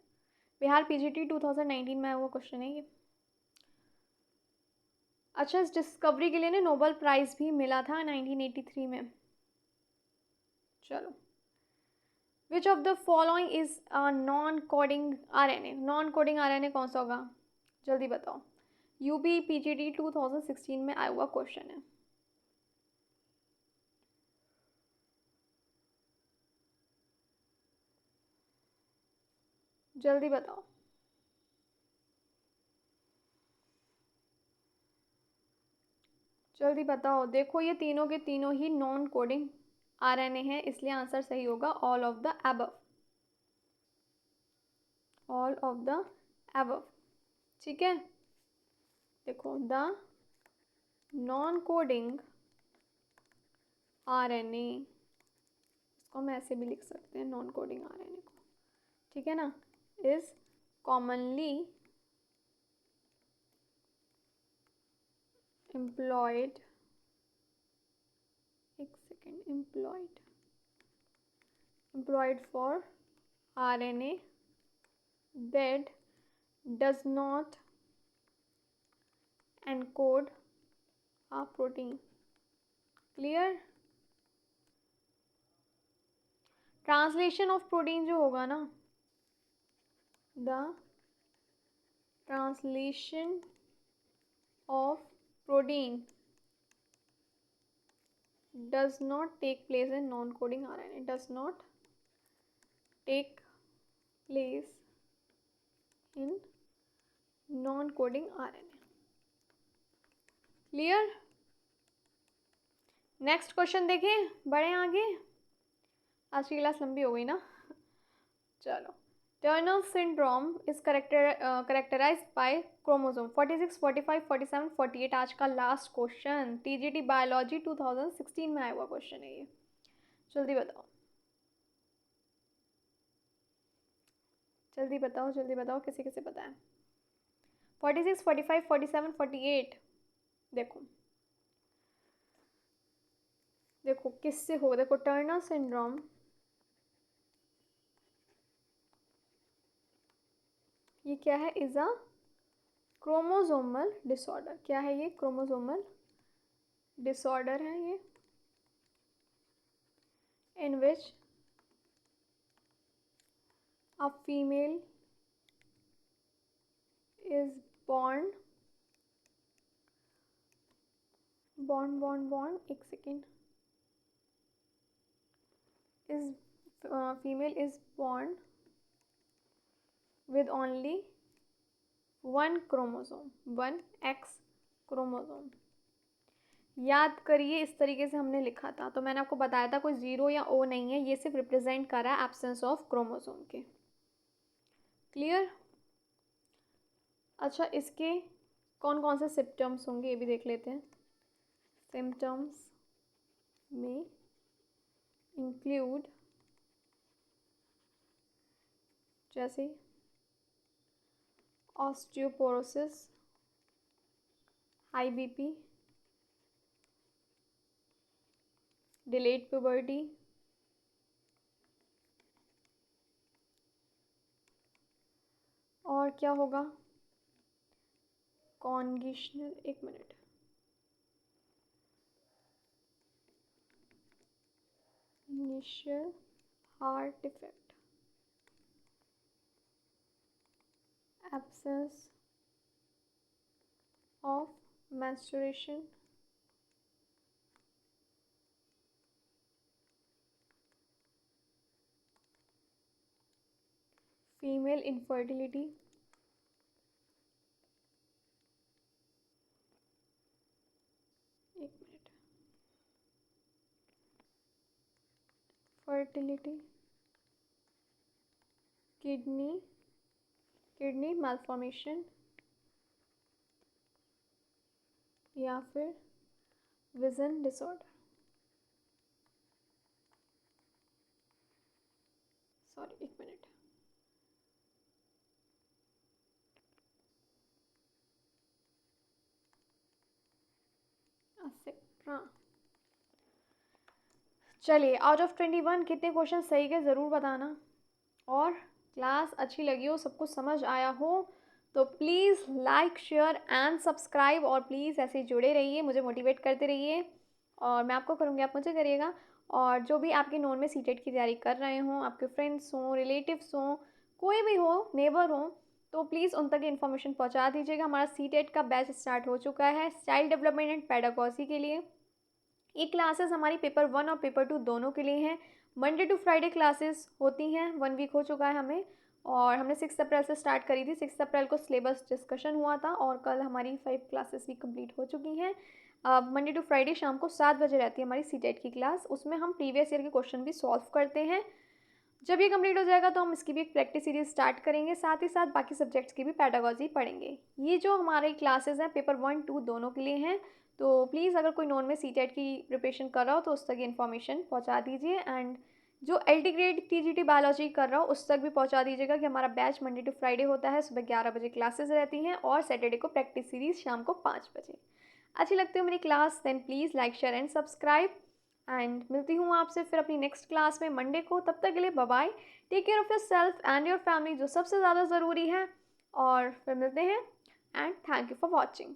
बिहार PGT 2019 में आया हुआ क्वेश्चन है ये। अच्छा, इस डिस्कवरी के लिए ना नोबेल प्राइज़ भी मिला था 1983 में। चलो, विच of the following is non coding RNA। Non coding RNA कौन सा होगा, जल्दी बताओ। UPPGT 2016 में आया हुआ क्वेश्चन है। जल्दी बताओ, जल्दी बताओ। देखो, ये तीनों के तीनों ही नॉन कोडिंग RNA है, इसलिए आंसर सही होगा all of the above, all of the above. ठीक है, देखो, द नॉन कोडिंग RNA, इसको हम ऐसे भी लिख सकते हैं, नॉन कोडिंग RNA को, ठीक है ना, इज कॉमनली employed एक second, employed for RNA that does not encode a protein. Clear? Translation of protein जो होगा ना, the translation of protein does not take place in non-coding RNA. Does not take place in non-coding RNA. Clear? Next question देखें, बढ़े आगे। आज की class लंबी हो गई ना, चलो। Turner syndrome is characterized by chromosome 46, 45, 47, 48। आज का लास्ट क्वेश्चन, टीजीटी बायोलॉजी 2016 में आया हुआ क्वेश्चन है ये। जल्दी बताओ, जल्दी बताओ, जल्दी बताओ, किसे किसे पता है? 46, 45, 47, 48। देखो देखो किससे हो, देखो टर्नर सिंड्रोम ये क्या है? Is a chromosomal disorder. क्या है ये? क्रोमोसोमल डिसऑर्डर है ये, इन विच अ फीमेल इज born, एक second, is female is born with only one chromosome, one X chromosome. याद करिए, इस तरीके से हमने लिखा था, तो मैंने आपको बताया था कोई जीरो या ओ नहीं है, ये सिर्फ रिप्रेजेंट कर रहा है एब्सेंस ऑफ क्रोमोसोम के। क्लियर? अच्छा, इसके कौन कौन से सिम्टम्स होंगे ये भी देख लेते हैं। सिम्टम्स में इंक्लूड जैसे osteoporosis, high BP, delayed puberty, और क्या होगा? कॉन्गिशनल, एक minute, initial heart defect, absence of menstruation, female infertility, एक मिनट, fertility, किडनी malformation, या फिर विजन डिसऑर्डर, सॉरी एक मिनट, एक्सेट्रा। चलिए, आउट ऑफ 21 कितने क्वेश्चन सही के ज़रूर बताना, और क्लास अच्छी लगी हो, सब कुछ समझ आया हो तो please like, share and subscribe, और प्लीज़ ऐसे जुड़े रहिए, मुझे मोटिवेट करते रहिए, और मैं आपको करूँगी, आप मुझे करिएगा। और जो भी आपके नोन में सीटेट की तैयारी कर रहे हों, आपके फ्रेंड्स हों, रिलेटिव्स हों, कोई भी हो, नेबर हो, तो प्लीज़ उन तक इन्फॉर्मेशन पहुँचा दीजिएगा। हमारा सीटेट का बैच स्टार्ट हो चुका है चाइल्ड डेवलपमेंट एंड पेडागॉजी के लिए। ये क्लासेस हमारी पेपर 1 और पेपर 2 दोनों के लिए हैं। मंडे टू फ्राइडे क्लासेस होती हैं, 1 वीक हो चुका है हमें, और हमने 6 अप्रैल से स्टार्ट करी थी। 6 अप्रैल को सिलेबस डिस्कशन हुआ था, और कल हमारी 5 क्लासेस भी कंप्लीट हो चुकी हैं। मंडे टू फ्राइडे शाम को 7 बजे रहती है हमारी सीटेट की क्लास, उसमें हम प्रीवियस ईयर के क्वेश्चन भी सॉल्व करते हैं। जब ये कंप्लीट हो जाएगा तो हम इसकी भी एक प्रैक्टिस सीरीज स्टार्ट करेंगे, साथ ही साथ बाकी सब्जेक्ट्स की भी पेडागॉजी पढ़ेंगे। ये जो हमारे क्लासेस हैं पेपर 1, 2 दोनों के लिए हैं, तो प्लीज़ अगर कोई नॉन में सीटेट की प्रिपरेशन कर रहा हो तो उस तक इन्फॉर्मेशन पहुंचा दीजिए, एंड जो LT ग्रेड TGT बायोलॉजी कर रहा हो उस तक भी पहुंचा दीजिएगा कि हमारा बैच मंडे टू फ्राइडे होता है, सुबह 11 बजे क्लासेस रहती हैं, और सैटरडे को प्रैक्टिस सीरीज शाम को 5 बजे। अच्छी लगती है मेरी class, then please like, share and subscribe. And मिलती हूँ आपसे फिर अपनी नेक्स्ट क्लास में मंडे को। तब तक के लिए bye bye, take care of your self and your family, जो सबसे ज़्यादा ज़रूरी है। और फिर मिलते हैं and thank you for watching.